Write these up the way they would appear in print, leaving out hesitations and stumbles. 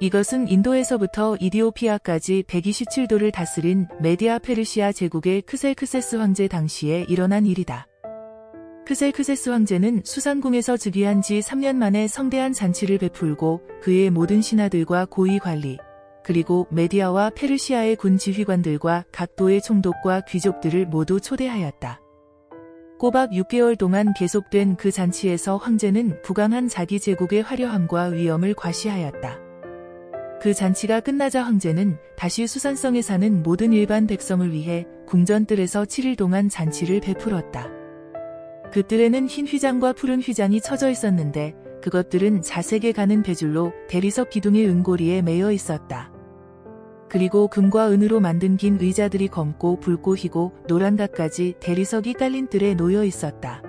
이것은 인도에서부터 이디오피아까지 127도를 다스린 메디아 페르시아 제국의 크셀크세스 황제 당시에 일어난 일이다. 크셀크세스 황제는 수산궁에서 즉위한 지 3년 만에 성대한 잔치를 베풀고 그의 모든 신하들과 고위 관리, 그리고 메디아와 페르시아의 군 지휘관들과 각 도의 총독과 귀족들을 모두 초대하였다. 꼬박 6개월 동안 계속된 그 잔치에서 황제는 부강한 자기 제국의 화려함과 위엄을 과시하였다. 그 잔치가 끝나자 황제는 다시 수산성에 사는 모든 일반 백성을 위해 궁전뜰에서 7일 동안 잔치를 베풀었다. 그 뜰에는 흰 휘장과 푸른 휘장이 쳐져 있었는데 그것들은 자색에 가는 배줄로 대리석 기둥의 은고리에 매여 있었다. 그리고 금과 은으로 만든 긴 의자들이 검고 붉고 희고 노란각까지 대리석이 깔린 뜰에 놓여 있었다.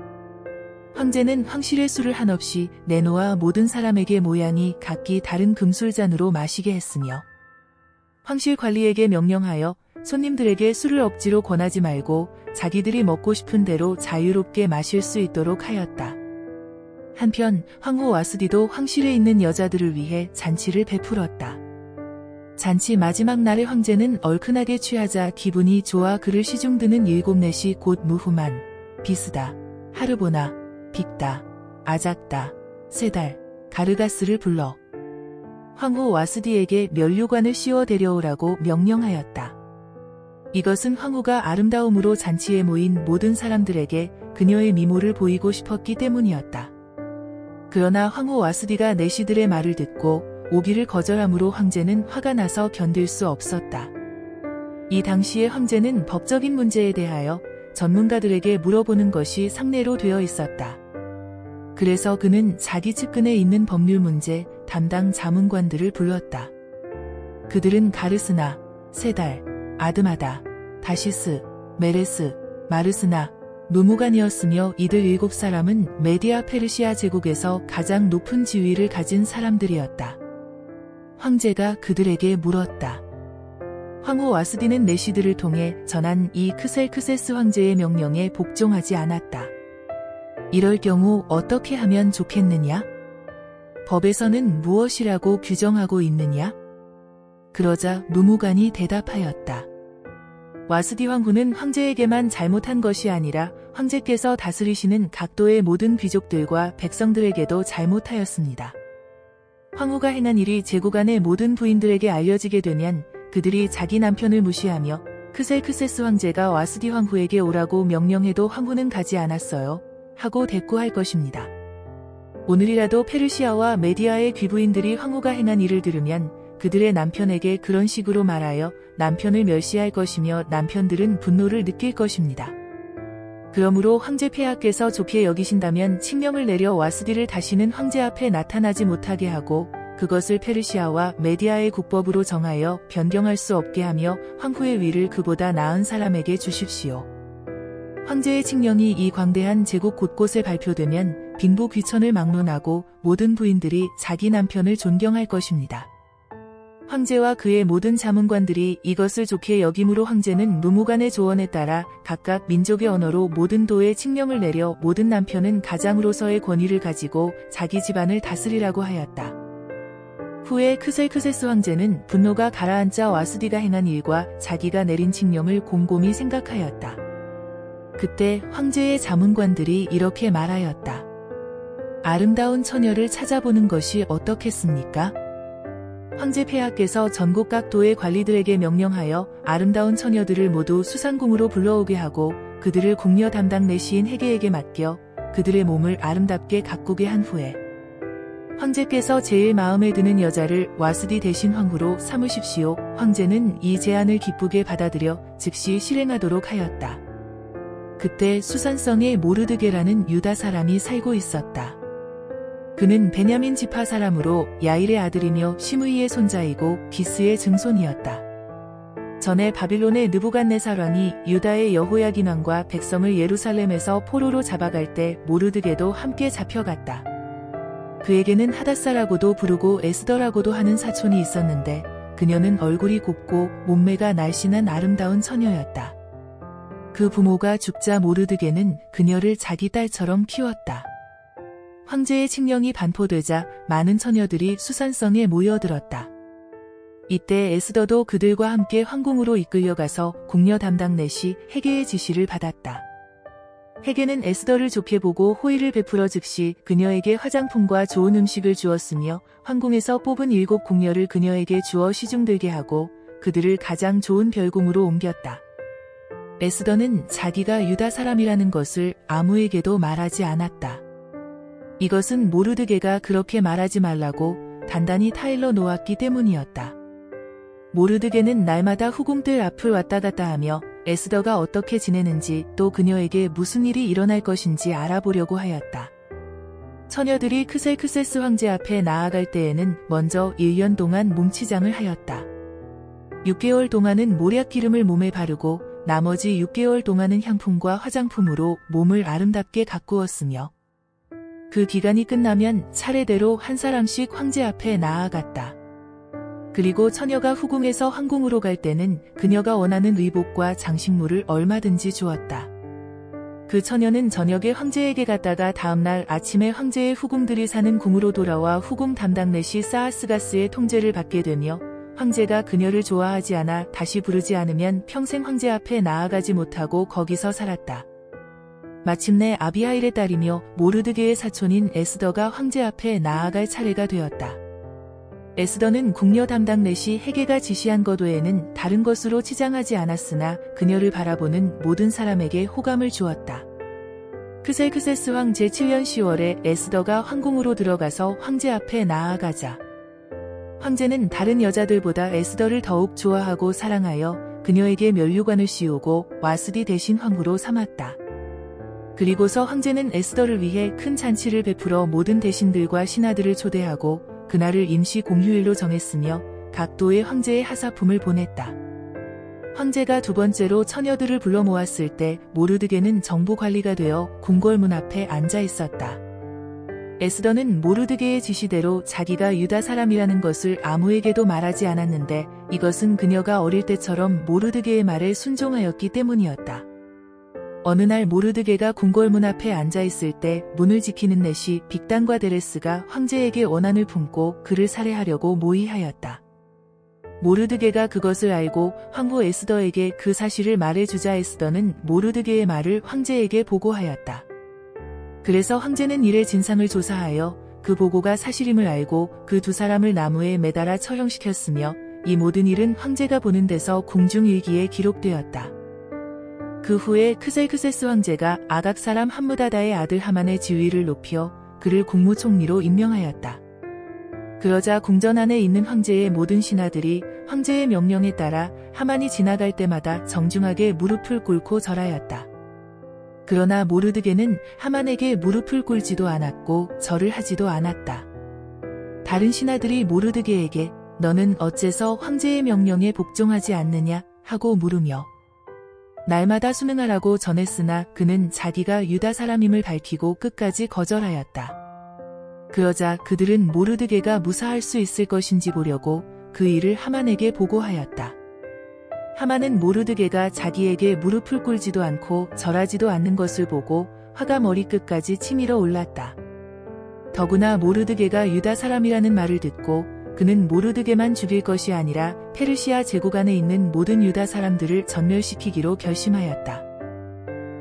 황제는 황실의 술을 한없이 내놓아 모든 사람에게 모양이 각기 다른 금술잔으로 마시게 했으며 황실 관리에게 명령하여 손님들에게 술을 억지로 권하지 말고 자기들이 먹고 싶은 대로 자유롭게 마실 수 있도록 하였다. 한편 황후 와스디도 황실에 있는 여자들을 위해 잔치를 베풀었다. 잔치 마지막 날에 황제는 얼큰하게 취하자 기분이 좋아 그를 시중드는 7넷이 곧 무후만, 비스다, 하르보나, 빅다, 아작다, 세달, 가르가스를 불러 황후 와스디에게 면류관을 씌워 데려오라고 명령하였다. 이것은 황후가 아름다움으로 잔치에 모인 모든 사람들에게 그녀의 미모를 보이고 싶었기 때문이었다. 그러나 황후 와스디가 내시들의 말을 듣고 오기를 거절함으로 황제는 화가 나서 견딜 수 없었다. 이 당시에 황제는 법적인 문제에 대하여 전문가들에게 물어보는 것이 상례로 되어 있었다. 그래서 그는 자기 측근에 있는 법률 문제 담당 자문관들을 불렀다. 그들은 가르스나, 세달, 아드마다, 다시스, 메레스, 마르스나, 누무간이었으며 이들 7사람은 메디아 페르시아 제국에서 가장 높은 지위를 가진 사람들이었다. 황제가 그들에게 물었다. 황후 와스디는 내시들을 통해 전한 이 크셀크세스 황제의 명령에 복종하지 않았다. 이럴 경우 어떻게 하면 좋겠느냐? 법에서는 무엇이라고 규정하고 있느냐? 그러자 누무간이 대답하였다. 와스디 황후는 황제에게만 잘못한 것이 아니라 황제께서 다스리시는 각도의 모든 귀족들과 백성들에게도 잘못하였습니다. 황후가 행한 일이 제국 안의 모든 부인들에게 알려지게 되면 그들이 자기 남편을 무시하며 크셀크세스 황제가 와스디 황후에게 오라고 명령해도 황후는 가지 않았어요 하고 대꾸할 것입니다. 오늘이라도 페르시아와 메디아의 귀부인들이 황후가 행한 일을 들으면 그들의 남편에게 그런 식으로 말하여 남편을 멸시할 것이며 남편들은 분노를 느낄 것입니다. 그러므로 황제 폐하께서 좋게 여기신다면 칙령을 내려 와스디를 다시는 황제 앞에 나타나지 못하게 하고 그것을 페르시아와 메디아의 국법으로 정하여 변경할 수 없게 하며 황후의 위를 그보다 나은 사람에게 주십시오. 황제의 칙령이 이 광대한 제국 곳곳에 발표되면 빈부 귀천을 막론하고 모든 부인들이 자기 남편을 존경할 것입니다. 황제와 그의 모든 자문관들이 이것을 좋게 여김으로 황제는 누무간의 조언에 따라 각각 민족의 언어로 모든 도에 칙령을 내려 모든 남편은 가장으로서의 권위를 가지고 자기 집안을 다스리라고 하였다. 후에 크셀크세스 황제는 분노가 가라앉자 와스디가 행한 일과 자기가 내린 칙령을 곰곰이 생각하였다. 그때 황제의 자문관들이 이렇게 말하였다. 아름다운 처녀를 찾아보는 것이 어떻겠습니까? 황제 폐하께서 전국 각 도의 관리들에게 명령하여 아름다운 처녀들을 모두 수산궁으로 불러오게 하고 그들을 궁녀 담당 내시인 헤게에게 맡겨 그들의 몸을 아름답게 가꾸게 한 후에 황제께서 제일 마음에 드는 여자를 와스디 대신 황후로 삼으십시오. 황제는 이 제안을 기쁘게 받아들여 즉시 실행하도록 하였다. 그때 수산성에 모르드게라는 유다 사람이 살고 있었다. 그는 베냐민 지파 사람으로 야일의 아들이며 시므이의 손자이고 기스의 증손이었다. 전에 바빌론의 느부갓네살 왕이 유다의 여호야긴 왕과 백성을 예루살렘에서 포로로 잡아갈 때 모르드게도 함께 잡혀갔다. 그에게는 하닷사라고도 부르고 에스더라고도 하는 사촌이 있었는데 그녀는 얼굴이 곱고 몸매가 날씬한 아름다운 처녀였다. 그 부모가 죽자 모르드게는 그녀를 자기 딸처럼 키웠다. 황제의 칙령이 반포되자 많은 처녀들이 수산성에 모여들었다. 이때 에스더도 그들과 함께 황궁으로 이끌려가서 궁녀 담당 넷이 헤게의 지시를 받았다. 헤게는 에스더를 좋게 보고 호의를 베풀어 즉시 그녀에게 화장품과 좋은 음식을 주었으며 황궁에서 뽑은 7 궁녀를 그녀에게 주어 시중들게 하고 그들을 가장 좋은 별궁으로 옮겼다. 에스더는 자기가 유다 사람이라는 것을 아무에게도 말하지 않았다. 이것은 모르드게가 그렇게 말하지 말라고 단단히 타일러 놓았기 때문이었다. 모르드게는 날마다 후궁들 앞을 왔다 갔다 하며 에스더가 어떻게 지내는지 또 그녀에게 무슨 일이 일어날 것인지 알아보려고 하였다. 처녀들이 크셀크세스 황제 앞에 나아갈 때에는 먼저 1년 동안 몸치장을 하였다. 6개월 동안은 모략기름을 몸에 바르고 나머지 6개월 동안은 향품과 화장품으로 몸을 아름답게 가꾸었으며 그 기간이 끝나면 차례대로 한 사람씩 황제 앞에 나아갔다. 그리고 처녀가 후궁에서 황궁으로 갈 때는 그녀가 원하는 의복과 장식물을 얼마든지 주었다. 그 처녀는 저녁에 황제에게 갔다가 다음날 아침에 황제의 후궁들이 사는 궁으로 돌아와 후궁 담당 넷이 사하스가스의 통제를 받게 되며 황제가 그녀를 좋아하지 않아 다시 부르지 않으면 평생 황제 앞에 나아가지 못하고 거기서 살았다. 마침내 아비하일의 딸이며 모르드게의 사촌인 에스더가 황제 앞에 나아갈 차례가 되었다. 에스더는 궁녀 담당 넷이 헤게가 지시한 것 외에는 다른 것으로 치장하지 않았으나 그녀를 바라보는 모든 사람에게 호감을 주었다. 크셀크세스 왕 제7년 10월에 에스더가 황궁으로 들어가서 황제 앞에 나아가자 황제는 다른 여자들보다 에스더를 더욱 좋아하고 사랑하여 그녀에게 면류관을 씌우고 와스디 대신 황후로 삼았다. 그리고서 황제는 에스더를 위해 큰 잔치를 베풀어 모든 대신들과 신하들을 초대하고 그날을 임시 공휴일로 정했으며 각 도에 황제의 하사품을 보냈다. 황제가 두 번째로 처녀들을 불러 모았을 때 모르드게는 정보관리가 되어 궁궐문 앞에 앉아 있었다. 에스더는 모르드게의 지시대로 자기가 유다 사람이라는 것을 아무에게도 말하지 않았는데 이것은 그녀가 어릴 때처럼 모르드게의 말에 순종하였기 때문이었다. 어느 날 모르드게가 궁궐문 앞에 앉아 있을 때 문을 지키는 넷이 빅단과 데레스가 황제에게 원한을 품고 그를 살해하려고 모의하였다. 모르드게가 그것을 알고 황후 에스더에게 그 사실을 말해주자 에스더는 모르드게의 말을 황제에게 보고하였다. 그래서 황제는 일의 진상을 조사하여 그 보고가 사실임을 알고 그 두 사람을 나무에 매달아 처형시켰으며 이 모든 일은 황제가 보는 데서 궁중일기에 기록되었다. 그 후에 크셀크세스 황제가 아각 사람 함무다다의 아들 하만의 지위를 높여 그를 국무총리로 임명하였다. 그러자 궁전 안에 있는 황제의 모든 신하들이 황제의 명령에 따라 하만이 지나갈 때마다 정중하게 무릎을 꿇고 절하였다. 그러나 모르드게는 하만에게 무릎을 꿇지도 않았고 절을 하지도 않았다. 다른 신하들이 모르드게에게 너는 어째서 황제의 명령에 복종하지 않느냐 하고 물으며 날마다 순응하라고 전했으나 그는 자기가 유다 사람임을 밝히고 끝까지 거절하였다. 그러자 그들은 모르드게가 무사할 수 있을 것인지 보려고 그 일을 하만에게 보고하였다. 하만은 모르드게가 자기에게 무릎을 꿇지도 않고 절하지도 않는 것을 보고 화가 머리끝까지 치밀어 올랐다. 더구나 모르드게가 유다 사람이라는 말을 듣고 그는 모르드게만 죽일 것이 아니라 페르시아 제국 안에 있는 모든 유다 사람들을 전멸시키기로 결심하였다.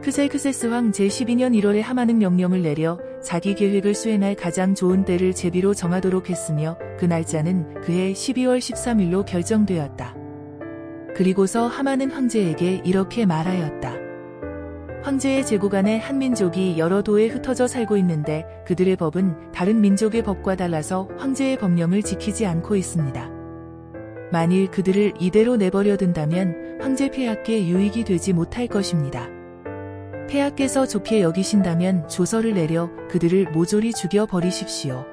크셀크세스 왕 제12년 1월에 하만은 명령을 내려 자기 계획을 수행할 가장 좋은 때를 제비로 정하도록 했으며 그 날짜는 그해 12월 13일로 결정되었다. 그리고서 하만은 황제에게 이렇게 말하였다. 황제의 제국 안에 한 민족이 여러 도에 흩어져 살고 있는데 그들의 법은 다른 민족의 법과 달라서 황제의 법령을 지키지 않고 있습니다. 만일 그들을 이대로 내버려 둔다면 황제 폐하께 유익이 되지 못할 것입니다. 폐하께서 좋게 여기신다면 조서를 내려 그들을 모조리 죽여버리십시오.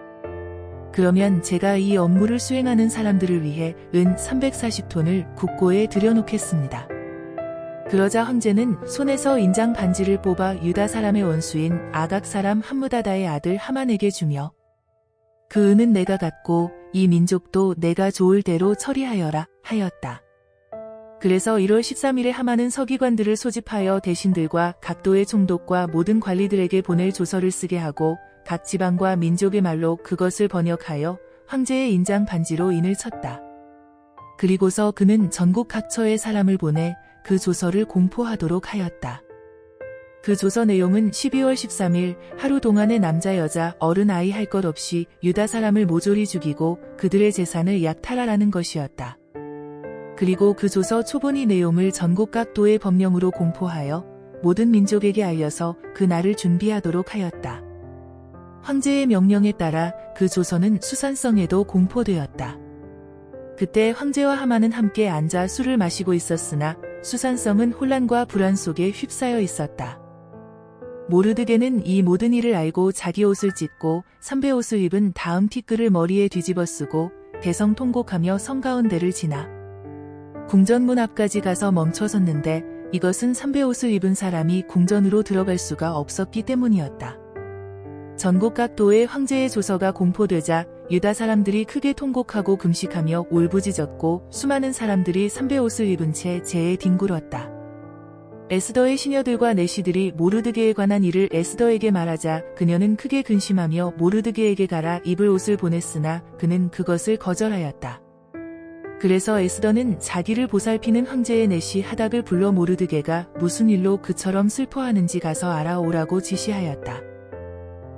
그러면 제가 이 업무를 수행하는 사람들을 위해 은 340톤을 국고에 들여놓겠습니다. 그러자 황제는 손에서 인장 반지를 뽑아 유다 사람의 원수인 아각 사람 함무다다의 아들 하만에게 주며 그 은은 내가 갖고 이 민족도 내가 좋을 대로 처리하여라 하였다. 그래서 1월 13일에 하만은 서기관들을 소집하여 대신들과 각 도의 총독과 모든 관리들에게 보낼 조서를 쓰게 하고 각 지방과 민족의 말로 그것을 번역하여 황제의 인장 반지로 인을 쳤다. 그리고서 그는 전국 각처에 사람을 보내 그 조서를 공포하도록 하였다. 그 조서 내용은 12월 13일 하루 동안의 남자 여자 어른 아이 할 것 없이 유다 사람을 모조리 죽이고 그들의 재산을 약탈하라는 것이었다. 그리고 그 조서 초본이 내용을 전국 각 도의 법령으로 공포하여 모든 민족에게 알려서 그 날을 준비하도록 하였다. 황제의 명령에 따라 그 조서는 수산성에도 공포되었다. 그때 황제와 하만은 함께 앉아 술을 마시고 있었으나 수산성은 혼란과 불안 속에 휩싸여 있었다. 모르드게는 이 모든 일을 알고 자기 옷을 찢고 삼배옷을 입은 다음 티끌을 머리에 뒤집어 쓰고 대성통곡하며 성가운데를 지나 궁전문 앞까지 가서 멈춰섰는데 이것은 삼배옷을 입은 사람이 궁전으로 들어갈 수가 없었기 때문이었다. 전국 각 도의 황제의 조서가 공포되자 유다 사람들이 크게 통곡하고 금식하며 울부짖었고 수많은 사람들이 삼배옷을 입은 채 재에 뒹굴었다. 에스더의 시녀들과 내시들이 모르드게에 관한 일을 에스더에게 말하자 그녀는 크게 근심하며 모르드게에게 가라 입을 옷을 보냈으나 그는 그것을 거절하였다. 그래서 에스더는 자기를 보살피는 황제의 내시 하닥을 불러 모르드게가 무슨 일로 그처럼 슬퍼하는지 가서 알아오라고 지시하였다.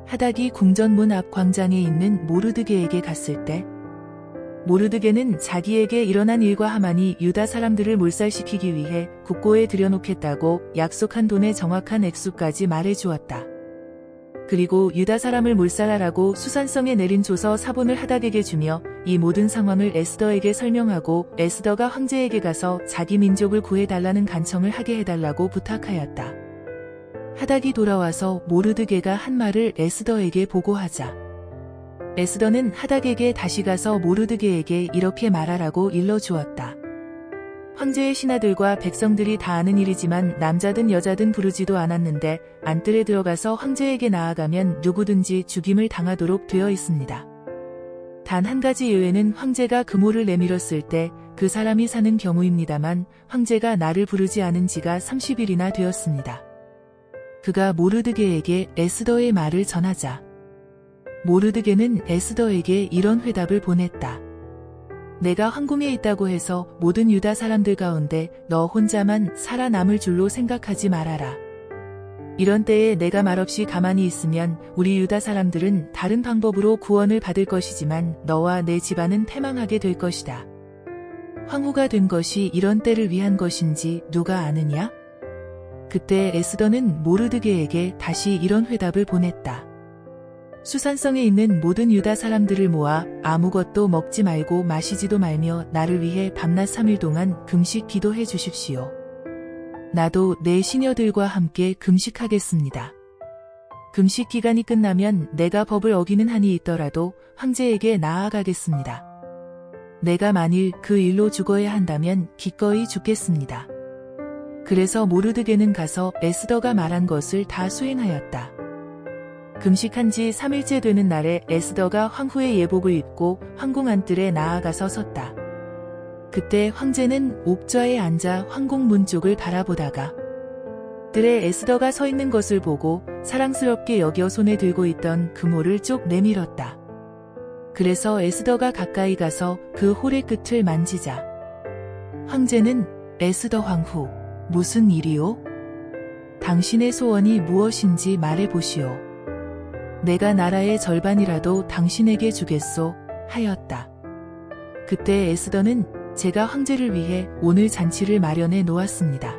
하닥이 궁전문 앞 광장에 있는 모르드게에게 갔을 때 모르드게는 자기에게 일어난 일과 하만이 유다 사람들을 몰살시키기 위해 국고에 들여놓겠다고 약속한 돈의 정확한 액수까지 말해주었다. 그리고 유다 사람을 몰살하라고 수산성에 내린 조서 사본을 하닥에게 주며 이 모든 상황을 에스더에게 설명하고 에스더가 황제에게 가서 자기 민족을 구해달라는 간청을 하게 해달라고 부탁하였다. 하닥이 돌아와서 모르드게가 한 말을 에스더에게 보고하자 에스더는 하닥에게 다시 가서 모르드게에게 이렇게 말하라고 일러주었다. 황제의 신하들과 백성들이 다 아는 일이지만 남자든 여자든 부르지도 않았는데 안뜰에 들어가서 황제에게 나아가면 누구든지 죽임을 당하도록 되어 있습니다. 단 한 가지 예외는 황제가 금호를 내밀었을 때 그 사람이 사는 경우입니다만 황제가 나를 부르지 않은 지가 30일이나 되었습니다. 그가 모르드게에게 에스더의 말을 전하자 모르드게는 에스더에게 이런 회답을 보냈다. 내가 황궁에 있다고 해서 모든 유다 사람들 가운데 너 혼자만 살아남을 줄로 생각하지 말아라. 이런 때에 내가 말없이 가만히 있으면 우리 유다 사람들은 다른 방법으로 구원을 받을 것이지만 너와 내 집안은 패망하게 될 것이다. 황후가 된 것이 이런 때를 위한 것인지 누가 아느냐? 그때 에스더는 모르드게에게 다시 이런 회답을 보냈다. 수산성에 있는 모든 유다 사람들을 모아 아무것도 먹지 말고 마시지도 말며 나를 위해 밤낮 3일 동안 금식 기도해 주십시오. 나도 내 시녀들과 함께 금식하겠습니다. 금식 기간이 끝나면 내가 법을 어기는 한이 있더라도 황제에게 나아가겠습니다. 내가 만일 그 일로 죽어야 한다면 기꺼이 죽겠습니다. 그래서 모르드게는 가서 에스더가 말한 것을 다 수행하였다. 금식한 지 3일째 되는 날에 에스더가 황후의 예복을 입고 황궁 안뜰에 나아가서 섰다. 그때 황제는 옥좌에 앉아 황궁 문 쪽을 바라보다가 뜰에 에스더가 서 있는 것을 보고 사랑스럽게 여겨 손에 들고 있던 금호를 쭉 내밀었다. 그래서 에스더가 가까이 가서 그 홀의 끝을 만지자 황제는 에스더 황후, 무슨 일이오? 당신의 소원이 무엇인지 말해보시오. 내가 나라의 절반이라도 당신에게 주겠소 하였다. 그때 에스더는 제가 황제를 위해 오늘 잔치를 마련해 놓았습니다.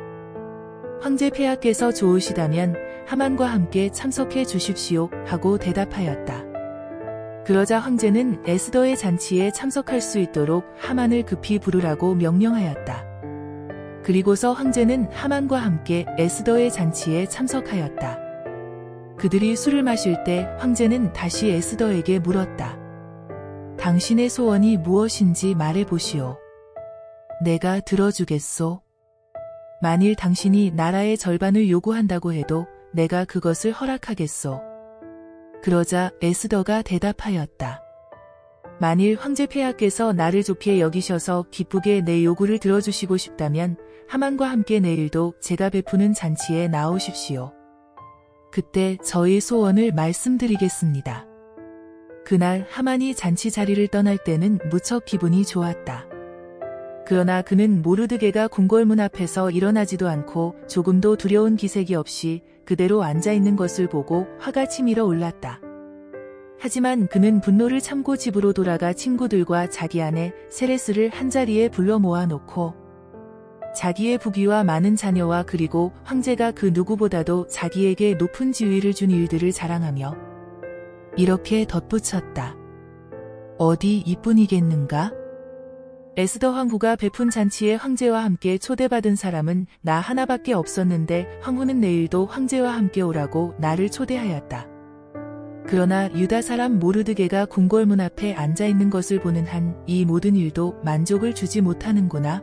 황제 폐하께서 좋으시다면 하만과 함께 참석해 주십시오 하고 대답하였다. 그러자 황제는 에스더의 잔치에 참석할 수 있도록 하만을 급히 부르라고 명령하였다. 그리고서 황제는 하만과 함께 에스더의 잔치에 참석하였다. 그들이 술을 마실 때 황제는 다시 에스더에게 물었다. 당신의 소원이 무엇인지 말해보시오. 내가 들어주겠소. 만일 당신이 나라의 절반을 요구한다고 해도 내가 그것을 허락하겠소. 그러자 에스더가 대답하였다. 만일 황제 폐하께서 나를 좋게 여기셔서 기쁘게 내 요구를 들어주시고 싶다면 하만과 함께 내일도 제가 베푸는 잔치에 나오십시오. 그때 저희 소원을 말씀드리겠습니다. 그날 하만이 잔치 자리를 떠날 때는 무척 기분이 좋았다. 그러나 그는 모르드게가 궁궐문 앞에서 일어나지도 않고 조금도 두려운 기색이 없이 그대로 앉아있는 것을 보고 화가 치밀어 올랐다. 하지만 그는 분노를 참고 집으로 돌아가 친구들과 자기 아내 세레스를 한자리에 불러 모아놓고 자기의 부귀와 많은 자녀와 그리고 황제가 그 누구보다도 자기에게 높은 지위를 준 일들을 자랑하며 이렇게 덧붙였다. 어디 이뿐이겠는가? 에스더 황후가 베푼 잔치에 황제와 함께 초대받은 사람은 나 하나밖에 없었는데 황후는 내일도 황제와 함께 오라고 나를 초대하였다. 그러나 유다 사람 모르드게가 궁궐문 앞에 앉아있는 것을 보는 한 이 모든 일도 만족을 주지 못하는구나.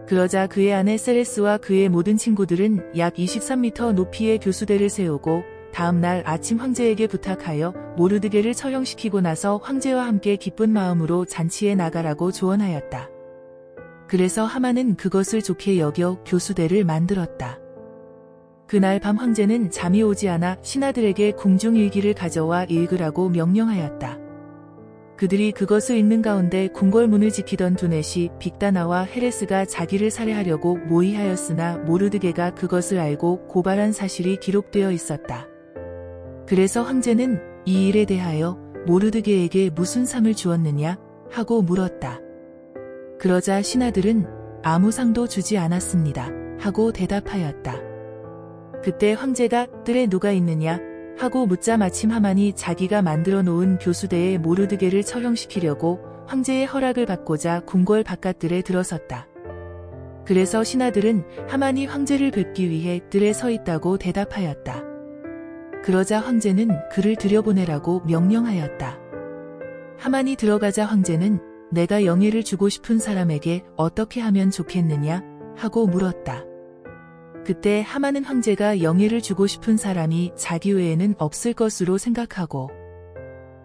그러자 그의 아내 세레스와 그의 모든 친구들은 약 23m 높이의 교수대를 세우고 다음 날 아침 황제에게 부탁하여 모르드게를 처형시키고 나서 황제와 함께 기쁜 마음으로 잔치에 나가라고 조언하였다. 그래서 하만은 그것을 좋게 여겨 교수대를 만들었다. 그날 밤 황제는 잠이 오지 않아 신하들에게 궁중일기를 가져와 읽으라고 명령하였다. 그들이 그것을 읽는 가운데 궁궐문을 지키던 두넷이 빅다나와 헤레스가 자기를 살해하려고 모의하였으나 모르드게가 그것을 알고 고발한 사실이 기록되어 있었다. 그래서 황제는 이 일에 대하여 모르드게에게 무슨 상을 주었느냐 하고 물었다. 그러자 신하들은 아무 상도 주지 않았습니다 하고 대답하였다. 그때 황제가 뜰에 누가 있느냐 하고 묻자 마침 하만이 자기가 만들어 놓은 교수대에 모르드게를 처형시키려고 황제의 허락을 받고자 궁궐 바깥들에 들어섰다. 그래서 신하들은 하만이 황제를 뵙기 위해 뜰에 서 있다고 대답하였다. 그러자 황제는 그를 들여보내라고 명령하였다. 하만이 들어가자 황제는 내가 영예를 주고 싶은 사람에게 어떻게 하면 좋겠느냐 하고 물었다. 그때 하만은 황제가 영예를 주고 싶은 사람이 자기 외에는 없을 것으로 생각하고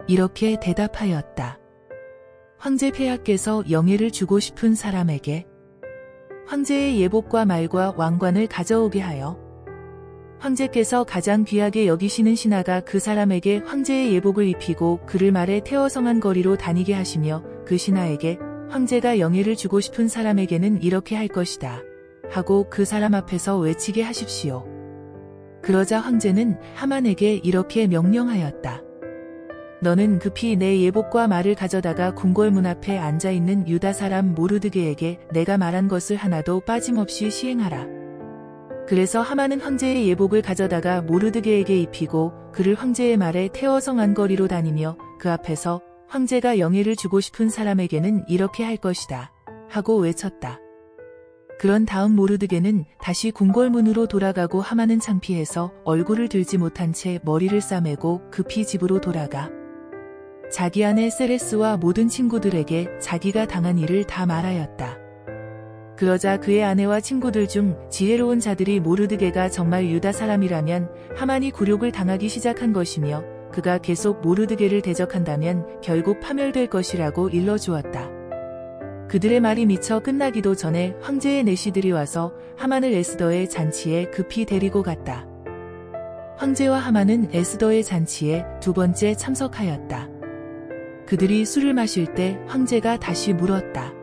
이렇게 대답하였다. 황제 폐하께서 영예를 주고 싶은 사람에게 황제의 예복과 말과 왕관을 가져오게 하여 황제께서 가장 귀하게 여기시는 신하가 그 사람에게 황제의 예복을 입히고 그를 말에 태워 성한 거리로 다니게 하시며 그 신하에게 황제가 영예를 주고 싶은 사람에게는 이렇게 할 것이다 하고 그 사람 앞에서 외치게 하십시오. 그러자 황제는 하만에게 이렇게 명령하였다. 너는 급히 내 예복과 말을 가져다가 궁궐문 앞에 앉아있는 유다 사람 모르드게에게 내가 말한 것을 하나도 빠짐없이 시행하라. 그래서 하만은 황제의 예복을 가져다가 모르드게에게 입히고 그를 황제의 말에 태워 성한 거리로 다니며 그 앞에서 황제가 영예를 주고 싶은 사람에게는 이렇게 할 것이다 하고 외쳤다. 그런 다음 모르드게는 다시 궁궐문으로 돌아가고 하만은 창피해서 얼굴을 들지 못한 채 머리를 싸매고 급히 집으로 돌아가 자기 아내 세레스와 모든 친구들에게 자기가 당한 일을 다 말하였다. 그러자 그의 아내와 친구들 중 지혜로운 자들이 모르드게가 정말 유다 사람이라면 하만이 굴욕을 당하기 시작한 것이며 그가 계속 모르드게를 대적한다면 결국 파멸될 것이라고 일러주었다. 그들의 말이 미처 끝나기도 전에 황제의 내시들이 와서 하만을 에스더의 잔치에 급히 데리고 갔다. 황제와 하만은 에스더의 잔치에 두 번째 참석하였다. 그들이 술을 마실 때 황제가 다시 물었다.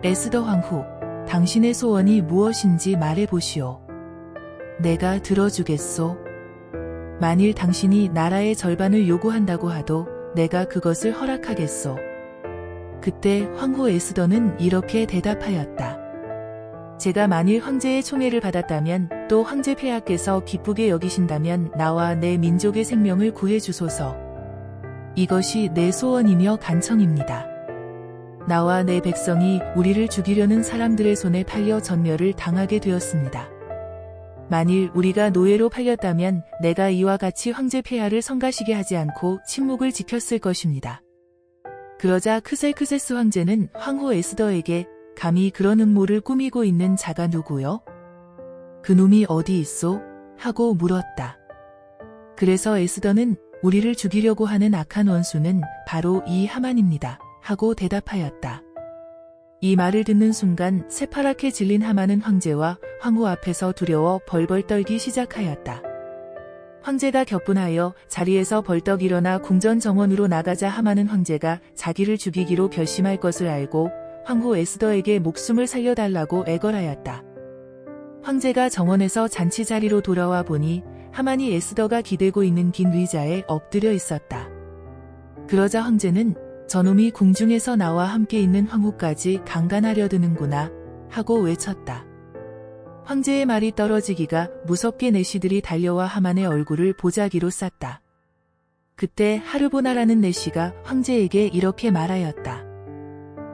에스더 황후, 당신의 소원이 무엇인지 말해보시오. 내가 들어주겠소. 만일 당신이 나라의 절반을 요구한다고 하도 내가 그것을 허락하겠소. 그때 황후 에스더는 이렇게 대답하였다. 제가 만일 황제의 총애를 받았다면 또 황제 폐하께서 기쁘게 여기신다면 나와 내 민족의 생명을 구해주소서. 이것이 내 소원이며 간청입니다. 나와 내 백성이 우리를 죽이려는 사람들의 손에 팔려 전멸을 당하게 되었습니다. 만일 우리가 노예로 팔렸다면 내가 이와 같이 황제 폐하를 성가시게 하지 않고 침묵을 지켰을 것입니다. 그러자 크셀크세스 황제는 황후 에스더에게 감히 그런 음모를 꾸미고 있는 자가 누구요? 그놈이 어디 있소? 하고 물었다. 그래서 에스더는 우리를 죽이려고 하는 악한 원수는 바로 이 하만입니다. 하고 대답하였다. 이 말을 듣는 순간 새파랗게 질린 하만은 황제와 황후 앞에서 두려워 벌벌 떨기 시작하였다. 황제가 격분하여 자리에서 벌떡 일어나 궁전 정원으로 나가자 하만은 황제가 자기를 죽이기로 결심할 것을 알고 황후 에스더에게 목숨을 살려달라고 애걸하였다. 황제가 정원에서 잔치 자리로 돌아와 보니 하만이 에스더가 기대고 있는 긴 의자에 엎드려 있었다. 그러자 황제는 저놈이 궁중에서 나와 함께 있는 황후까지 강간하려 드는구나 하고 외쳤다. 황제의 말이 떨어지기가 무섭게 내시들이 달려와 하만의 얼굴을 보자기로 쌌다. 그때 하르보나라는 내시가 황제에게 이렇게 말하였다.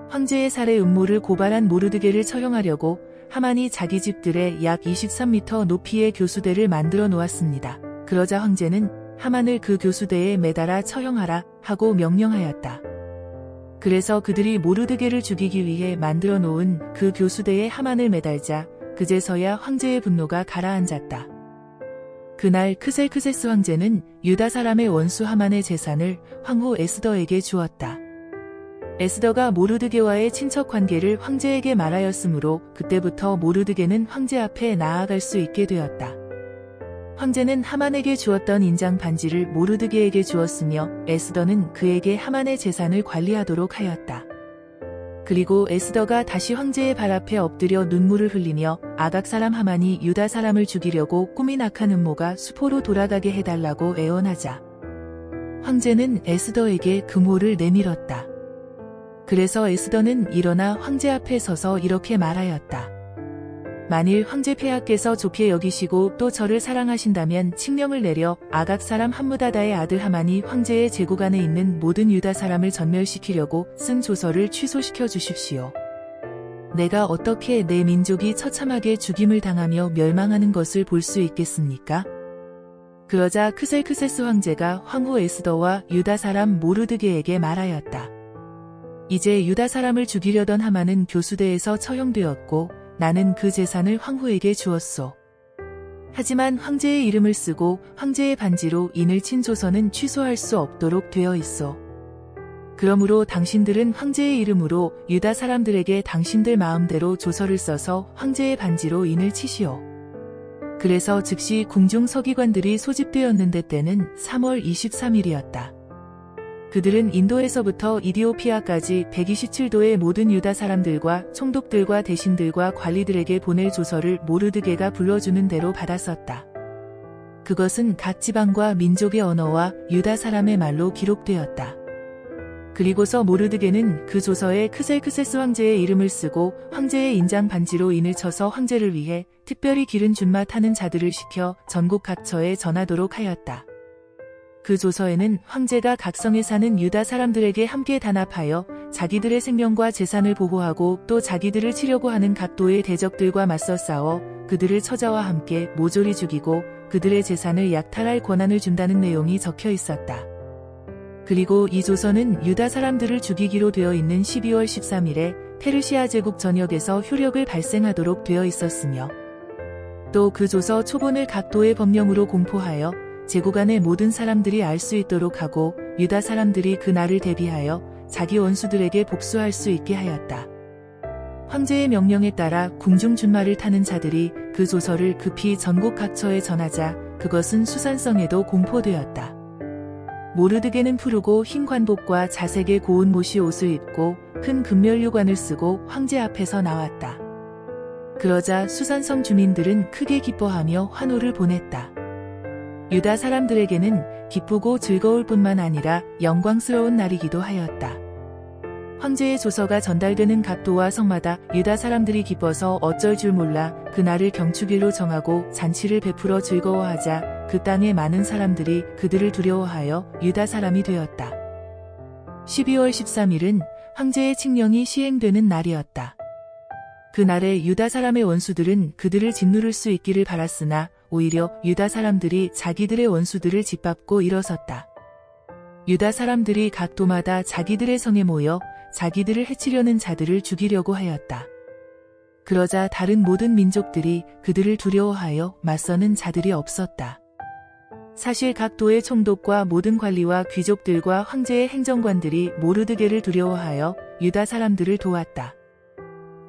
황제의 살해 음모를 고발한 모르드게를 처형하려고 하만이 자기 집들에 약 23m 높이의 교수대를 만들어 놓았습니다. 그러자 황제는 하만을 그 교수대에 매달아 처형하라 하고 명령하였다. 그래서 그들이 모르드게를 죽이기 위해 만들어 놓은 그 교수대에 하만을 매달자 그제서야 황제의 분노가 가라앉았다. 그날 크셀크세스 황제는 유다 사람의 원수 하만의 재산을 황후 에스더에게 주었다. 에스더가 모르드게와의 친척 관계를 황제에게 말하였으므로 그때부터 모르드게는 황제 앞에 나아갈 수 있게 되었다. 황제는 하만에게 주었던 인장 반지를 모르드게에게 주었으며 에스더는 그에게 하만의 재산을 관리하도록 하였다. 그리고 에스더가 다시 황제의 발 앞에 엎드려 눈물을 흘리며 아각 사람 하만이 유다 사람을 죽이려고 꾸민 악한 음모가 수포로 돌아가게 해달라고 애원하자 황제는 에스더에게 금호를 내밀었다. 그래서 에스더는 일어나 황제 앞에 서서 이렇게 말하였다. 만일 황제 폐하께서 좋게 여기시고 또 저를 사랑하신다면 칙령을 내려 아각 사람 함무다다의 아들 하만이 황제의 제국 안에 있는 모든 유다 사람을 전멸시키려고 쓴 조서를 취소시켜 주십시오. 내가 어떻게 내 민족이 처참하게 죽임을 당하며 멸망하는 것을 볼 수 있겠습니까? 그러자 크셀크세스 황제가 황후 에스더와 유다 사람 모르드게에게 말하였다. 이제 유다 사람을 죽이려던 하만은 교수대에서 처형되었고 나는 그 재산을 황후에게 주었소. 하지만 황제의 이름을 쓰고 황제의 반지로 인을 친 조서는 취소할 수 없도록 되어 있어. 그러므로 당신들은 황제의 이름으로 유다 사람들에게 당신들 마음대로 조서를 써서 황제의 반지로 인을 치시오. 그래서 즉시 궁중 서기관들이 소집되었는데 때는 3월 23일이었다. 그들은 인도에서부터 이디오피아까지 127도의 모든 유다 사람들과 총독들과 대신들과 관리들에게 보낼 조서를 모르드게가 불러주는 대로 받았었다. 그것은 각 지방과 민족의 언어와 유다 사람의 말로 기록되었다. 그리고서 모르드게는 그 조서에 크셀크세스 황제의 이름을 쓰고 황제의 인장 반지로 인을 쳐서 황제를 위해 특별히 기른 준마 타는 자들을 시켜 전국 각처에 전하도록 하였다. 그 조서에는 황제가 각성에 사는 유다 사람들에게 함께 단합하여 자기들의 생명과 재산을 보호하고 또 자기들을 치려고 하는 각도의 대적들과 맞서 싸워 그들을 처자와 함께 모조리 죽이고 그들의 재산을 약탈할 권한을 준다는 내용이 적혀 있었다. 그리고 이 조서는 유다 사람들을 죽이기로 되어 있는 12월 13일에 페르시아 제국 전역에서 효력을 발생하도록 되어 있었으며 또 그 조서 초본을 각도의 법령으로 공포하여 제국 안의 모든 사람들이 알 수 있도록 하고 유다 사람들이 그 날을 대비하여 자기 원수들에게 복수할 수 있게 하였다. 황제의 명령에 따라 궁중 준마를 타는 자들이 그 조서를 급히 전국 각처에 전하자 그것은 수산성에도 공포되었다. 모르드게는 푸르고 흰 관복과 자색의 고운 모시 옷을 입고 큰 금면류관을 쓰고 황제 앞에서 나왔다. 그러자 수산성 주민들은 크게 기뻐하며 환호를 보냈다. 유다 사람들에게는 기쁘고 즐거울 뿐만 아니라 영광스러운 날이기도 하였다. 황제의 조서가 전달되는 각도와 성마다 유다 사람들이 기뻐서 어쩔 줄 몰라 그 날을 경축일로 정하고 잔치를 베풀어 즐거워하자 그 땅의 많은 사람들이 그들을 두려워하여 유다 사람이 되었다. 12월 13일은 황제의 칙령이 시행되는 날이었다. 그 날에 유다 사람의 원수들은 그들을 짓누를 수 있기를 바랐으나 오히려 유다 사람들이 자기들의 원수들을 짓밟고 일어섰다. 유다 사람들이 각 도마다 자기들의 성에 모여 자기들을 해치려는 자들을 죽이려고 하였다. 그러자 다른 모든 민족들이 그들을 두려워하여 맞서는 자들이 없었다. 사실 각 도의 총독과 모든 관리와 귀족들과 황제의 행정관들이 모르드게를 두려워하여 유다 사람들을 도왔다.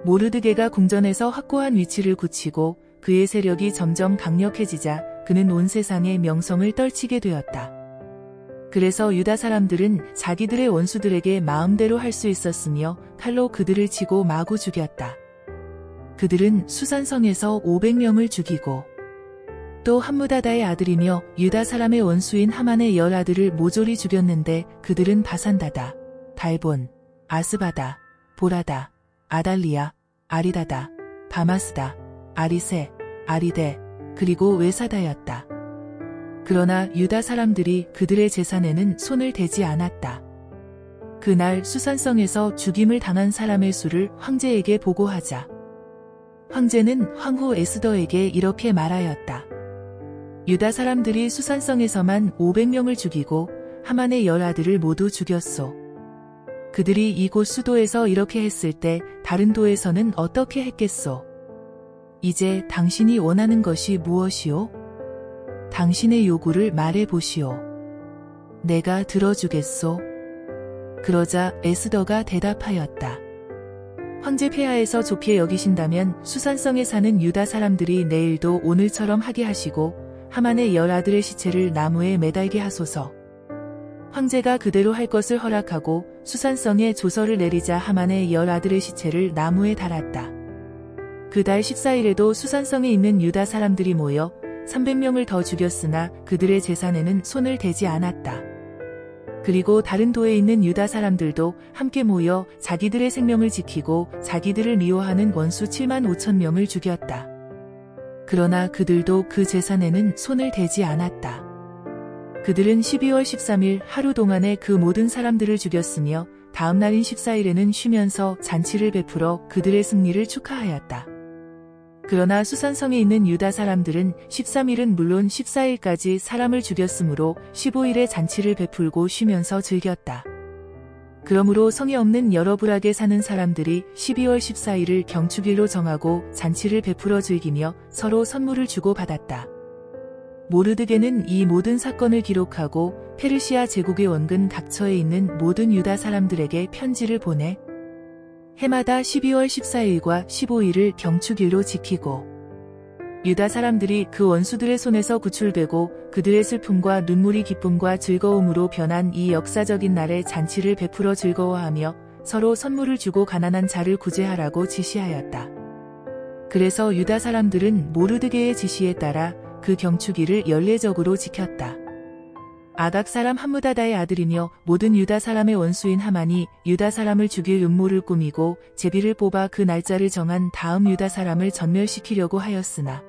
모르드게가 궁전에서 확고한 위치를 굳히고 그의 세력이 점점 강력해지자 그는 온 세상의 명성을 떨치게 되었다. 그래서 유다 사람들은 자기들의 원수들에게 마음대로 할 수 있었으며 칼로 그들을 치고 마구 죽였다. 그들은 수산성에서 500명을 죽이고 또 함무다다의 아들이며 유다 사람의 원수인 하만의 10아들을 모조리 죽였는데 그들은 바산다다, 달본, 아스바다, 보라다, 아달리아, 아리다다, 바마스다, 아리세, 아리데, 그리고 외사다였다. 그러나 유다 사람들이 그들의 재산에는 손을 대지 않았다. 그날 수산성에서 죽임을 당한 사람의 수를 황제에게 보고하자 황제는 황후 에스더에게 이렇게 말하였다. 유다 사람들이 수산성에서만 500명을 죽이고 하만의 10아들을 모두 죽였소. 그들이 이곳 수도에서 이렇게 했을 때 다른 도에서는 어떻게 했겠소? 이제 당신이 원하는 것이 무엇이오? 당신의 요구를 말해 보시오. 내가 들어주겠소. 그러자 에스더가 대답하였다. 황제 폐하에서 좋게 여기신다면 수산성에 사는 유다 사람들이 내일도 오늘처럼 하게 하시고 하만의 10아들의 시체를 나무에 매달게 하소서. 황제가 그대로 할 것을 허락하고 수산성에 조서를 내리자 하만의 10아들의 시체를 나무에 달았다. 그 달 14일에도 수산성에 있는 유다 사람들이 모여 300명을 더 죽였으나 그들의 재산에는 손을 대지 않았다. 그리고 다른 도에 있는 유다 사람들도 함께 모여 자기들의 생명을 지키고 자기들을 미워하는 원수 7만 5천 명을 죽였다. 그러나 그들도 그 재산에는 손을 대지 않았다. 그들은 12월 13일 하루 동안에 그 모든 사람들을 죽였으며 다음 날인 14일에는 쉬면서 잔치를 베풀어 그들의 승리를 축하하였다. 그러나 수산성에 있는 유다 사람들은 13일은 물론 14일까지 사람을 죽였으므로 15일에 잔치를 베풀고 쉬면서 즐겼다. 그러므로 성에 없는 여러 부락에 사는 사람들이 12월 14일을 경축일로 정하고 잔치를 베풀어 즐기며 서로 선물을 주고받았다. 모르드게는 이 모든 사건을 기록하고 페르시아 제국의 원근 각처에 있는 모든 유다 사람들에게 편지를 보내 해마다 12월 14일과 15일을 경축일로 지키고 유다 사람들이 그 원수들의 손에서 구출되고 그들의 슬픔과 눈물이 기쁨과 즐거움으로 변한 이 역사적인 날에 잔치를 베풀어 즐거워하며 서로 선물을 주고 가난한 자를 구제하라고 지시하였다. 그래서 유다 사람들은 모르드게의 지시에 따라 그 경축일을 연례적으로 지켰다. 아각 사람 함무다다의 아들이며 모든 유다 사람의 원수인 하만이 유다 사람을 죽일 음모를 꾸미고 제비를 뽑아 그 날짜를 정한 다음 유다 사람을 전멸시키려고 하였으나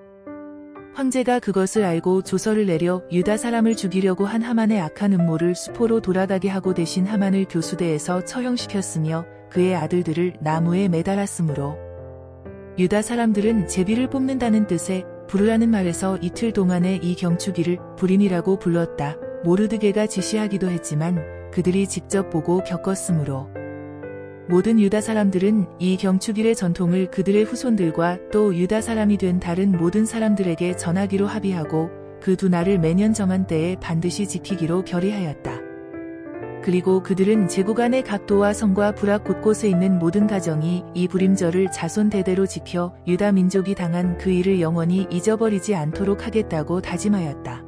황제가 그것을 알고 조서를 내려 유다 사람을 죽이려고 한 하만의 악한 음모를 수포로 돌아가게 하고 대신 하만을 교수대에서 처형시켰으며 그의 아들들을 나무에 매달았으므로 유다 사람들은 제비를 뽑는다는 뜻의 부르라는 말에서 이틀 동안의 이 경축일을 부림이라고 불렀다. 모르드게가 지시하기도 했지만 그들이 직접 보고 겪었으므로 모든 유다 사람들은 이 경축일의 전통을 그들의 후손들과 또 유다 사람이 된 다른 모든 사람들에게 전하기로 합의하고 그 두 날을 매년 정한 때에 반드시 지키기로 결의하였다. 그리고 그들은 제국 안의 각 도와 성과 부락 곳곳에 있는 모든 가정이 이 부림절을 자손 대대로 지켜 유다 민족이 당한 그 일을 영원히 잊어버리지 않도록 하겠다고 다짐하였다.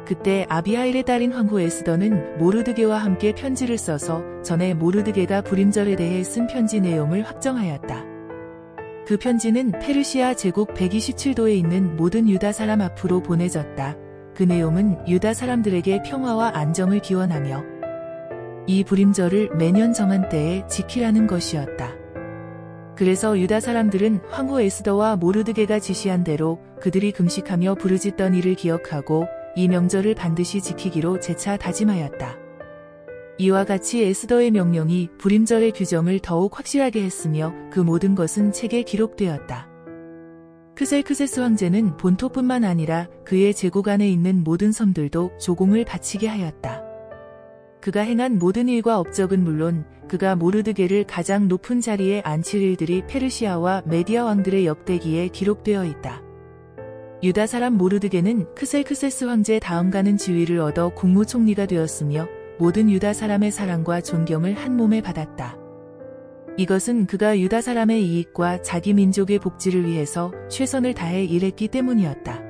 그때 아비하일의 딸인 황후 에스더는 모르드게와 함께 편지를 써서 전에 모르드게가 부림절에 대해 쓴 편지 내용을 확정하였다. 그 편지는 페르시아 제국 127도에 있는 모든 유다 사람 앞으로 보내졌다. 그 내용은 유다 사람들에게 평화와 안정을 기원하며 이 부림절을 매년 정한 때에 지키라는 것이었다. 그래서 유다 사람들은 황후 에스더와 모르드게가 지시한 대로 그들이 금식하며 부르짖던 일을 기억하고 이 명절을 반드시 지키기로 재차 다짐하였다. 이와 같이 에스더의 명령이 부림절의 규정을 더욱 확실하게 했으며 그 모든 것은 책에 기록되었다. 크셀크세스 황제는 본토뿐만 아니라 그의 제국 안에 있는 모든 섬들도 조공을 바치게 하였다. 그가 행한 모든 일과 업적은 물론 그가 모르드게를 가장 높은 자리에 앉힐 일들이 페르시아와 메디아 왕들의 역대기에 기록되어 있다. 유다 사람 모르드게는 크셀크세스 황제 다음 가는 지위를 얻어 국무총리가 되었으며 모든 유다 사람의 사랑과 존경을 한 몸에 받았다. 이것은 그가 유다 사람의 이익과 자기 민족의 복지를 위해서 최선을 다해 일했기 때문이었다.